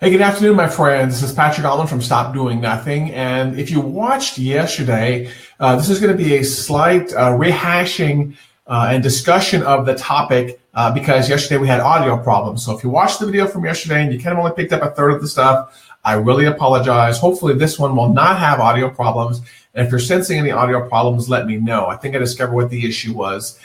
Hey, good afternoon, my friends. This is Patrick Allmond from Stop Doing Nothing. And if you watched yesterday, this is going to be a slight rehashing and discussion of the topic because yesterday we had audio problems. So if you watched the video from yesterday and you kind of only picked up a third of the stuff, I really apologize. Hopefully this one will not have audio problems. And if you're sensing any audio problems, let me know. I think I discovered what the issue was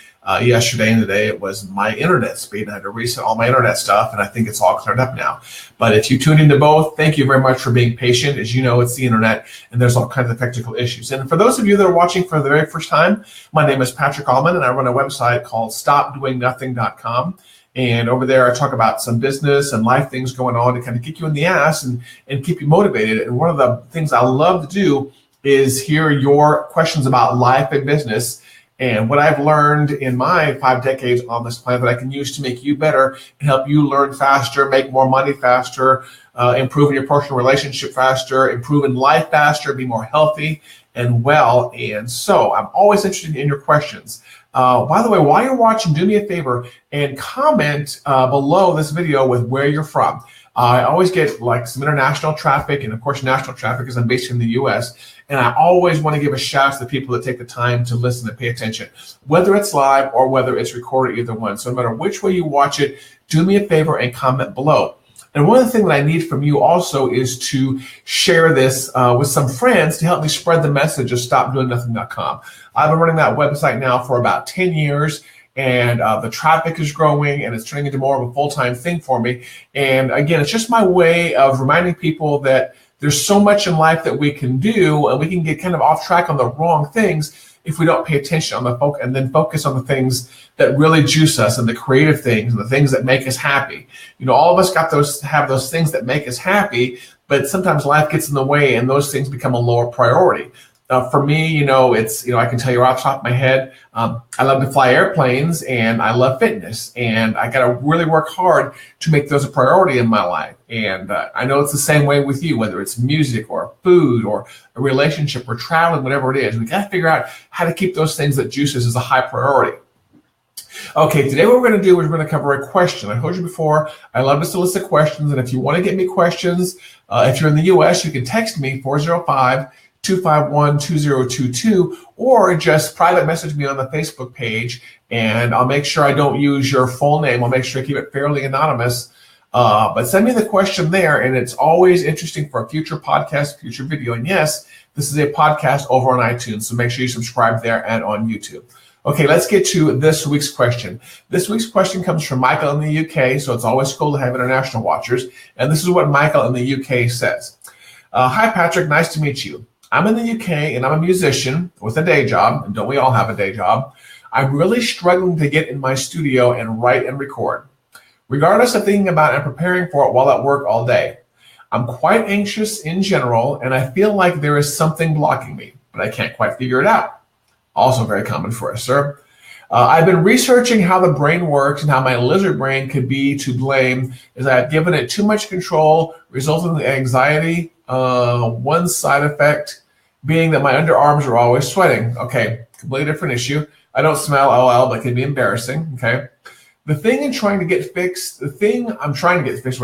yesterday and today. It was my internet speed. I had to reset all my internet stuff, and I think it's all cleared up now. But if you tuned into both, thank you very much for being patient. As you know, it's the internet, and there's all kinds of technical issues. And for those of you that are watching for the very first time, my name is Patrick Allmond, and I run a website called StopDoingNothing.com. And over there, I talk about some business and life things going on to kind of kick you in the ass and keep you motivated. And one of the things I love to do is hear your questions about life and business and what I've learned in my 5 decades on this planet that I can use to make you better and help you learn faster, make more money faster, improve in your personal relationship faster, improve in life faster, be more healthy and well. And so I'm always interested in your questions. By the way, while you're watching, do me a favor and comment below this video with where you're from. I always get like some international traffic and of course national traffic because I'm based in the US. And I always want to give a shout out to the people that take the time to listen and pay attention, whether it's live or whether it's recorded, either one. So no matter which way you watch it, do me a favor and comment below. And one of the things that I need from you also is to share this with some friends to help me spread the message of StopDoingNothing.com. I've been running that website now for about 10 years. And the traffic is growing and it's turning into more of a full-time thing for me. And again, it's just my way of reminding people that there's so much in life that we can do and we can get kind of off track on the wrong things if we don't pay attention on the and then focus on the things that really juice us and the creative things and the things that make us happy. You know, all of us have those things that make us happy, but sometimes life gets in the way and those things become a lower priority. For me, I can tell you off the top of my head, I love to fly airplanes and I love fitness and I got to really work hard to make those a priority in my life. And I know it's the same way with you, whether it's music or food or a relationship or traveling, whatever it is. We got to figure out how to keep those things that juice us as a high priority. Okay, today what we're going to do is we're going to cover a question. I told you before, I love to solicit questions. And if you want to get me questions, if you're in the US, you can text me 405-251-2022 or just private message me on the Facebook page and I'll make sure I don't use your full name. I'll make sure I keep it fairly anonymous. But send me the question there and it's always interesting for a future podcast, future video. And yes, this is a podcast over on iTunes, so make sure you subscribe there and on YouTube. Okay, let's get to this week's question. This week's question comes from Michael in the UK, so it's always cool to have international watchers. And this is what Michael in the UK says. Hi, Patrick, nice to meet you. I'm in the UK and I'm a musician with a day job, and don't we all have a day job? I'm really struggling to get in my studio and write and record. Regardless of thinking about and preparing for it while at work all day. I'm quite anxious in general and I feel like there is something blocking me, but I can't quite figure it out. Also very common for us, sir. I've been researching how the brain works and how my lizard brain could be to blame as I have given it too much control, resulting in anxiety. One side effect being that my underarms are always sweating. Okay, completely different issue. I don't smell LOL, but it can be embarrassing. Okay. The thing I'm trying to get fixed, what I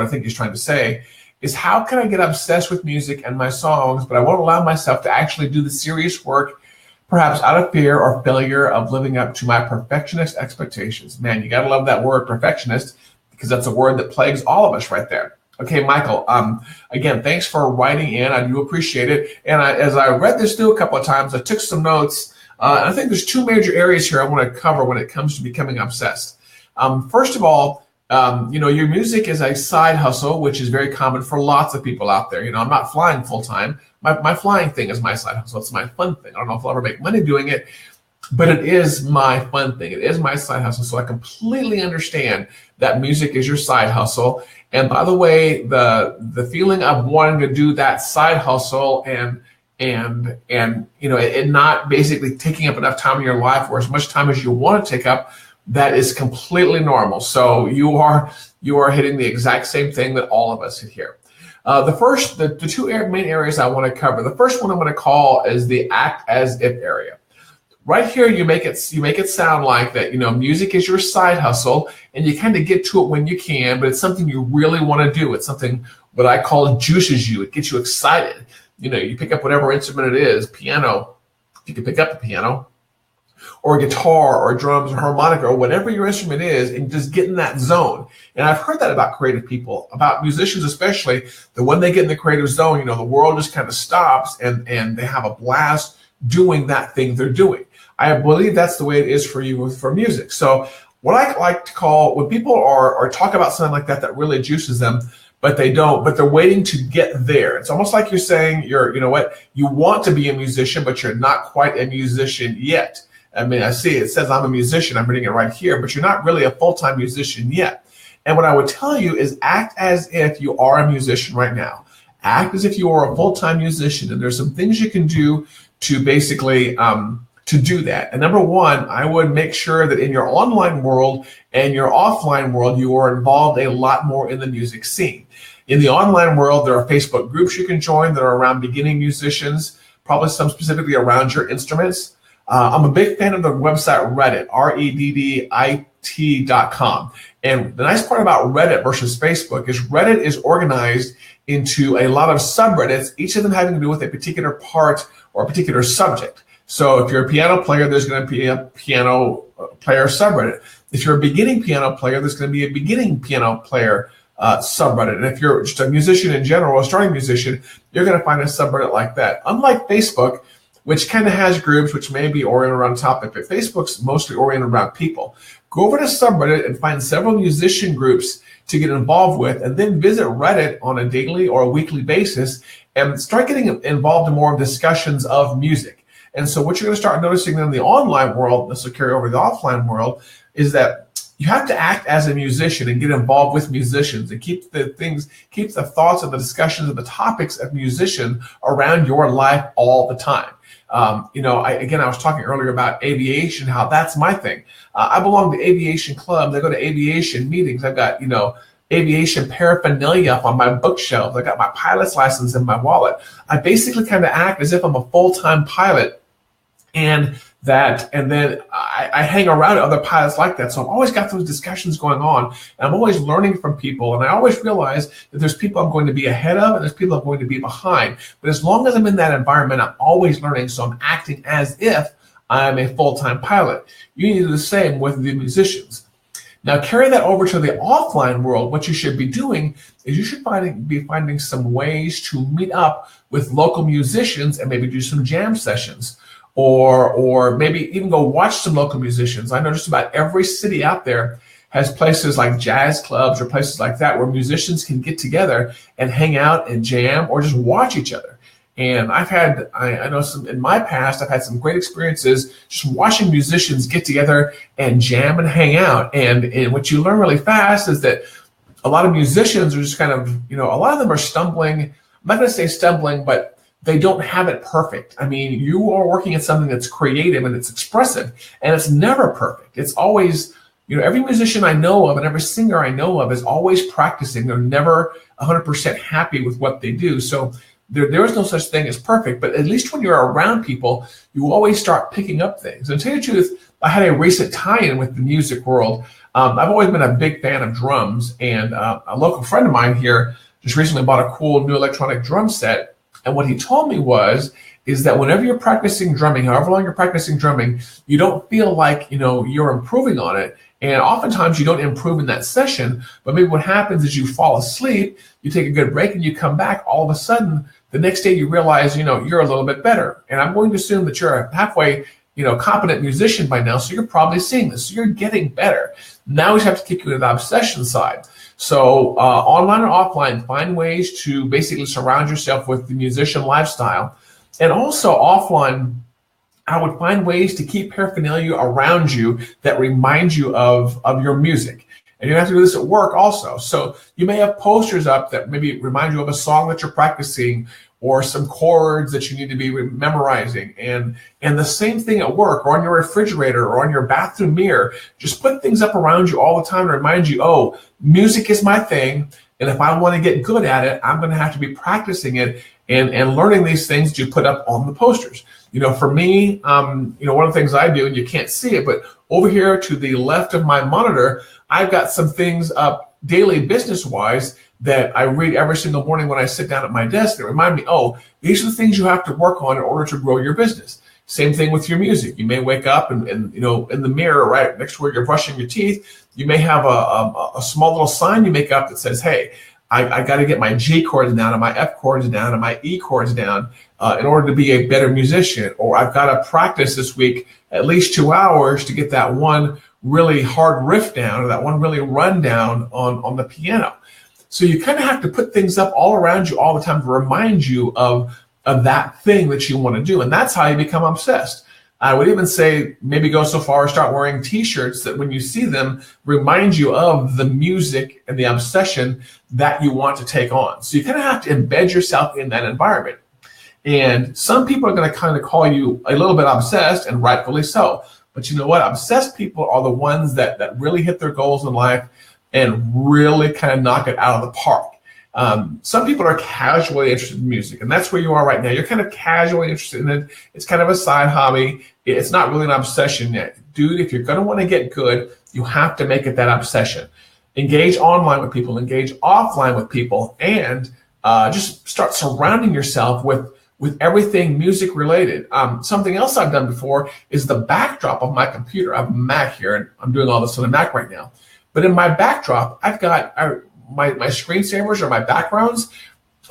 think he's trying to say, is how can I get obsessed with music and my songs, but I won't allow myself to actually do the serious work, perhaps out of fear or failure of living up to my perfectionist expectations. Man, you got to love that word perfectionist because that's a word that plagues all of us right there. Okay, Michael, again, thanks for writing in. I do appreciate it. And as I read this through a couple of times, I took some notes. And I think there's 2 major areas here I want to cover when it comes to becoming obsessed. First of all, your music is a side hustle, which is very common for lots of people out there. I'm not flying full time. My flying thing is my side hustle. It's my fun thing. I don't know if I'll ever make money doing it, but it is my fun thing. It is my side hustle. So I completely understand that music is your side hustle. And by the way, the feeling of wanting to do that side hustle and it not basically taking up enough time in your life or as much time as you want to take up, that is completely normal. So you are hitting the exact same thing that all of us hit here. The 2 main areas I want to cover. The first one I'm going to call is the act as if area. Right here, you make it sound like that, music is your side hustle, and you kind of get to it when you can, but it's something you really want to do. It's something what I call juices you. It gets you excited. You pick up whatever instrument it is, piano, if you can pick up the piano, or guitar or drums or harmonica or whatever your instrument is, and just get in that zone. And I've heard that about creative people, about musicians especially, that when they get in the creative zone, the world just kind of stops and they have a blast doing that thing they're doing. I believe that's the way it is for you for music. So what I like to call, when people are talk about something like that really juices them, but they don't, but they're waiting to get there. It's almost like you're saying you want to be a musician, but you're not quite a musician yet. I mean, I see it says I'm a musician, I'm reading it right here, but you're not really a full-time musician yet. And what I would tell you is act as if you are a musician right now. Act as if you are a full-time musician, and there's some things you can do to basically to do that. And number one, I would make sure that in your online world and your offline world, you are involved a lot more in the music scene. In the online world, there are Facebook groups you can join that are around beginning musicians, probably some specifically around your instruments. I'm a big fan of the website Reddit, reddit.com. And the nice part about Reddit versus Facebook is Reddit is organized into a lot of subreddits, each of them having to do with a particular part or a particular subject. So if you're a piano player, there's going to be a piano player subreddit. If you're a beginning piano player, there's going to be a beginning piano player subreddit. And if you're just a musician in general, a starting musician, you're going to find a subreddit like that. Unlike Facebook, which kind of has groups which may be oriented around topic, but Facebook's mostly oriented around people. Go over to subreddit and find several musician groups to get involved with, and then visit Reddit on a daily or a weekly basis and start getting involved in more discussions of music. And so what you're going to start noticing in the online world, this will carry over to the offline world, is that you have to act as a musician and get involved with musicians and keep the thoughts and the discussions and the topics of musicians around your life all the time. I was talking earlier about aviation, how that's my thing. I belong to aviation clubs. I go to aviation meetings. I've got, aviation paraphernalia up on my bookshelf. I got my pilot's license in my wallet. I basically kind of act as if I'm a full-time pilot, and then I hang around other pilots like that. So I've always got those discussions going on, and I'm always learning from people. And I always realize that there's people I'm going to be ahead of, and there's people I'm going to be behind. But as long as I'm in that environment, I'm always learning. So I'm acting as if I'm a full-time pilot. You need to do the same with the musicians. Now carry that over to the offline world. What you should be doing is you should be finding some ways to meet up with local musicians and maybe do some jam sessions. Or maybe even go watch some local musicians. I know just about every city out there has places like jazz clubs or places like that where musicians can get together and hang out and jam or just watch each other. And I know in my past, I've had some great experiences just watching musicians get together and jam and hang out. And what you learn really fast is that a lot of musicians are just kind of, a lot of them are stumbling. I'm not going to say stumbling, but they don't have it perfect. I mean, you are working at something that's creative and it's expressive, and it's never perfect. It's always, every musician I know of and every singer I know of is always practicing. They're never 100% happy with what they do. So there is no such thing as perfect, but at least when you're around people, you always start picking up things. And to tell you the truth, I had a recent tie-in with the music world. I've always been a big fan of drums, and a local friend of mine here just recently bought a cool new electronic drum set. And what he told me is that whenever you're practicing drumming, however long you're practicing drumming, you don't feel like, you're improving on it. And oftentimes you don't improve in that session, but maybe what happens is you fall asleep, you take a good break, and you come back. All of a sudden, the next day you realize, you're a little bit better. And I'm going to assume that you're a halfway, competent musician by now, so you're probably seeing this. So you're getting better. Now we have to kick you to the obsession side. So online or offline, find ways to basically surround yourself with the musician lifestyle. And also offline, I would find ways to keep paraphernalia around you that remind you of your music. And you have to do this at work also. So you may have posters up that maybe remind you of a song that you're practicing, or some chords that you need to be memorizing. And the same thing at work, or on your refrigerator, or on your bathroom mirror. Just put things up around you all the time to remind you, oh, music is my thing, and if I want to get good at it, I'm going to have to be practicing it and learning these things to put up on the posters. For me, one of the things I do, and you can't see it, but over here to the left of my monitor, I've got some things up daily business-wise that I read every single morning when I sit down at my desk that remind me, oh, these are the things you have to work on in order to grow your business. Same thing with your music. You may wake up and in the mirror right next to where you're brushing your teeth, you may have a small little sign you make up that says, hey, I got to get my G chords down and my F chords down and my E chords down in order to be a better musician. Or I've got to practice this week at least 2 hours to get that one really hard riff down or that one really run down on the piano. So you kind of have to put things up all around you all the time to remind you of that thing that you want to do. And that's how you become obsessed. I would even say maybe go so far as start wearing T-shirts that when you see them, remind you of the music and the obsession that you want to take on. So you kind of have to embed yourself in that environment. And some people are going to kind of call you a little bit obsessed, and rightfully so. But you know what? Obsessed people are the ones that really hit their goals in life and really kind of knock it out of the park. Some people are casually interested in music, and that's where you are right now. You're kind of casually interested in it. It's kind of a side hobby. It's not really an obsession yet. Dude, if you're going to want to get good, you have to make it that obsession. Engage online with people, engage offline with people, and just start surrounding yourself with everything music related. Something else I've done before is the backdrop of my computer. I have a Mac here, and I'm doing all this on a Mac right now. But in my backdrop, I've got my screensavers or my backgrounds.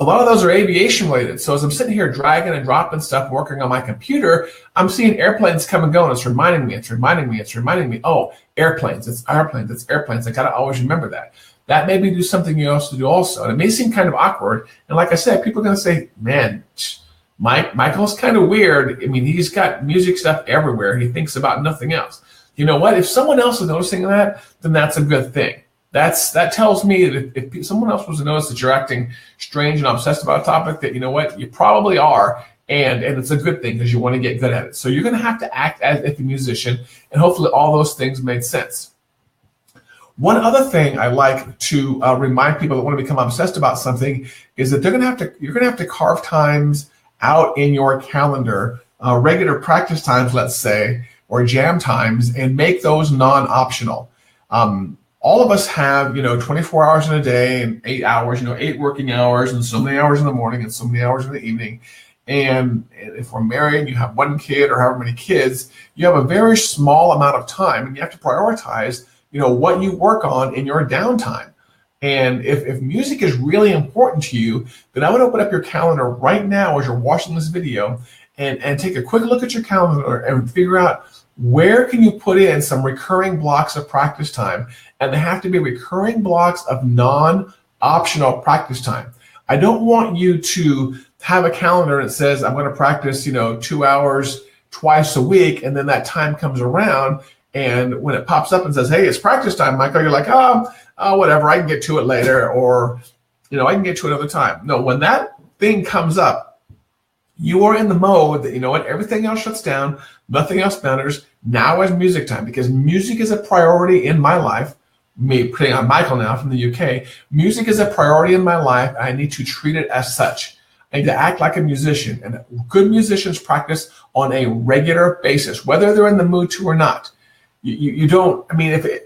A lot of those are aviation related. So as I'm sitting here dragging and dropping stuff, working on my computer, I'm seeing airplanes come and go, and it's reminding me, oh, airplanes, it's airplanes. I got to always remember that. That may be do something you also do also. And it may seem kind of awkward. And like I said, people are going to say, man, Michael's kind of weird. I mean, he's got music stuff everywhere. He thinks about nothing else. You know what? If someone else is noticing that, then that's a good thing. That tells me that if someone else was to notice that you're acting strange and obsessed about a topic, that you know what, you probably are, and it's a good thing because you want to get good at it. So you're going to have to act as if a musician, and hopefully all those things made sense. One other thing I like to remind people that want to become obsessed about something is that you're going to have to carve times out in your calendar, regular practice times, let's say, or jam times, and make those non-optional. All of us have, 24 hours in a day and 8 hours, 8 working hours and so many hours in the morning and so many hours in the evening. And if we're married and you have one kid or however many kids, you have a very small amount of time, and you have to prioritize, what you work on in your downtime. And if music is really important to you, then I would open up your calendar right now as you're watching this video and take a quick look at your calendar and figure out where can you put in some recurring blocks of practice time. And they have to be recurring blocks of non-optional practice time. I don't want you to have a calendar that says I'm going to practice, 2 hours twice a week, and then that time comes around, and when it pops up and says, hey, it's practice time, Michael, you're like, oh, whatever, I can get to it later, or, I can get to it another time. No, when that thing comes up, you are in the mode that, everything else shuts down, nothing else matters. Now is music time, because music is a priority in my life. Me putting on Michael now from the UK, music is a priority in my life. I need to treat it as such. I need to act like a musician, and good musicians practice on a regular basis, whether they're in the mood to or not. You don't,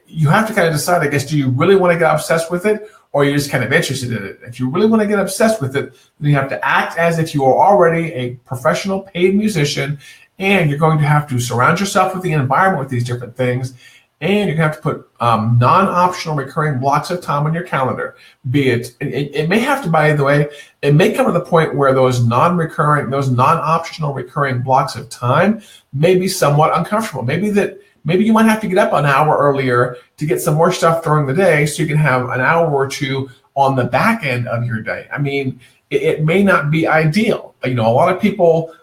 you have to kind of decide, I guess, do you really want to get obsessed with it, or are you just kind of interested in it? If you really want to get obsessed with it, then you have to act as if you are already a professional paid musician, and you're going to have to surround yourself with the environment with these different things, and you're going to have to put non-optional recurring blocks of time on your calendar. Be it may have to, by the way, it may come to the point where those non-optional recurring blocks of time may be somewhat uncomfortable. Maybe you might have to get up an hour earlier to get some more stuff during the day so you can have an hour or two on the back end of your day. It may not be ideal. A lot of people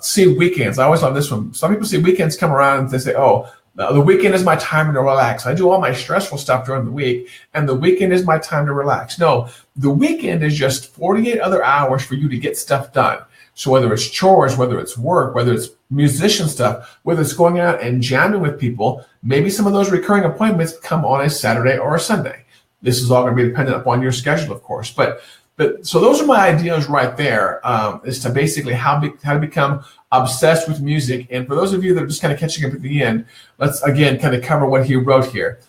see weekends. I always love this one. Some people see weekends come around and they say, oh, the weekend is my time to relax. I do all my stressful stuff during the week, and the weekend is my time to relax. No, the weekend is just 48 other hours for you to get stuff done. So whether it's chores, whether it's work, whether it's musician stuff, whether it's going out and jamming with people, maybe some of those recurring appointments come on a Saturday or a Sunday. This is all going to be dependent upon your schedule, of course. But But so those are my ideas right there, as to basically how to become obsessed with music. And for those of you that are just kind of catching up at the end, let's again kind of cover what he wrote here.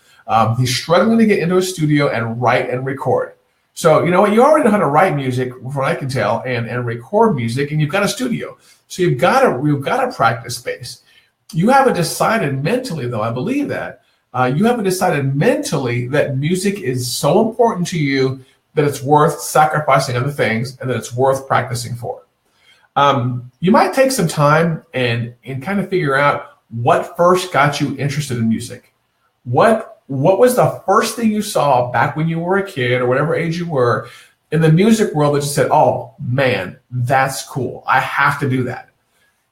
He's struggling to get into a studio and write and record. So you know what? You already know how to write music, from what I can tell, and record music, and you've got a studio. So you've got a practice space. You haven't decided mentally, though, I believe that. You haven't decided mentally that music is so important to you that it's worth sacrificing other things and that it's worth practicing for. You might take some time and kind of figure out what first got you interested in music. What was the first thing you saw back when you were a kid or whatever age you were in the music world that you said, oh man, that's cool. I have to do that.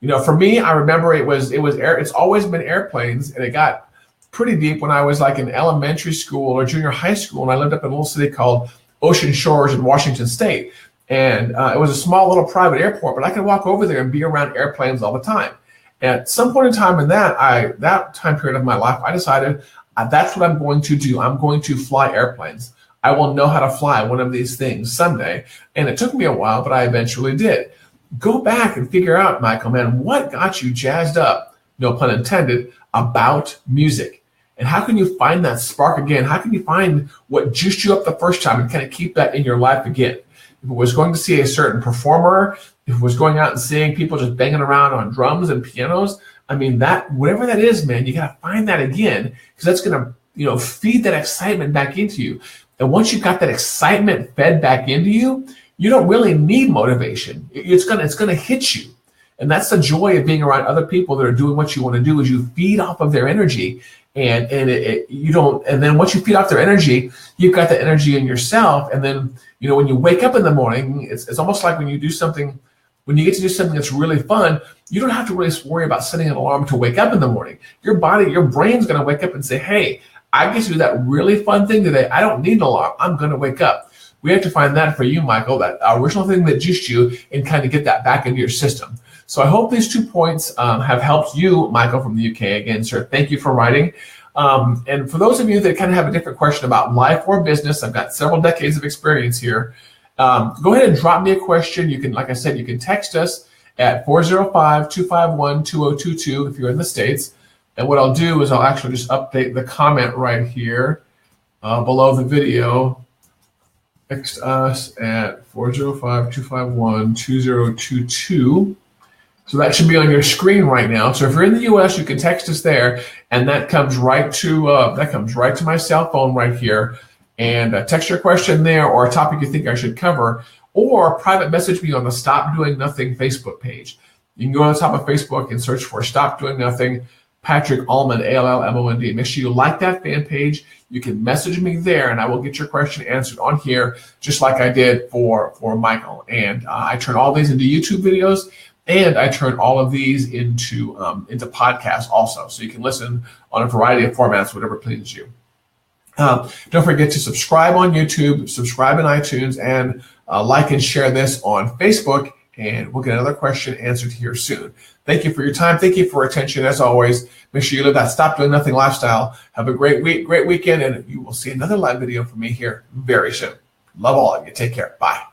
You know, for me, I remember it's always been airplanes, and it got pretty deep when I was like in elementary school or junior high school, and I lived up in a little city called Ocean Shores in Washington State. And it was a small little private airport, but I could walk over there and be around airplanes all the time. And at some point in time in that time period of my life, I decided that's what I'm going to do. I'm going to fly airplanes. I will know how to fly one of these things someday. And it took me a while, but I eventually did. Go back and figure out, Michael, man, what got you jazzed up, no pun intended, about music? And how can you find that spark again? How can you find what juiced you up the first time and kind of keep that in your life again? If it was going to see a certain performer, if it was going out and seeing people just banging around on drums and pianos, I mean, that whatever that is, man, you got to find that again, because that's going to, you know, feed that excitement back into you. And once you've got that excitement fed back into you, you don't really need motivation. It's gonna hit you. And that's the joy of being around other people that are doing what you want to do, is you feed off of their energy. And then once you feed off their energy, you've got the energy in yourself. And then, you know, when you wake up in the morning, it's almost like when you get to do something that's really fun, you don't have to really worry about setting an alarm to wake up in the morning. Your brain's going to wake up and say, hey, I get to do that really fun thing today. I don't need an alarm. I'm going to wake up. We have to find that for you, Michael, that original thing that juiced you, and kind of get that back into your system. So I hope these 2 points have helped you, Michael, from the UK. Again, sir, thank you for writing. And for those of you that kind of have a different question about life or business, I've got several decades of experience here. Go ahead and drop me a question. You can, like I said, you can text us at 405-251-2022 if you're in the States. And what I'll do is I'll actually just update the comment right here below the video. Text us at 405-251-2022. So that should be on your screen right now. So if you're in the U.S., you can text us there, and that comes right to my cell phone right here. And text your question there, or a topic you think I should cover, or private message me on the Stop Doing Nothing Facebook page. You can go on the top of Facebook and search for Stop Doing Nothing, Patrick Allmond, Allmond. Make sure you like that fan page. You can message me there, and I will get your question answered on here, just like I did for Michael. And I turn all these into YouTube videos, and I turn all of these into podcasts also, so you can listen on a variety of formats, whatever pleases you. Don't forget to subscribe on YouTube, subscribe in iTunes, and like and share this on Facebook, and we'll get another question answered here soon. Thank you for your time. Thank you for your attention. As always, make sure you live that Stop Doing Nothing lifestyle. Have a great week, great weekend, and you will see another live video from me here very soon. Love all of you. Take care. Bye.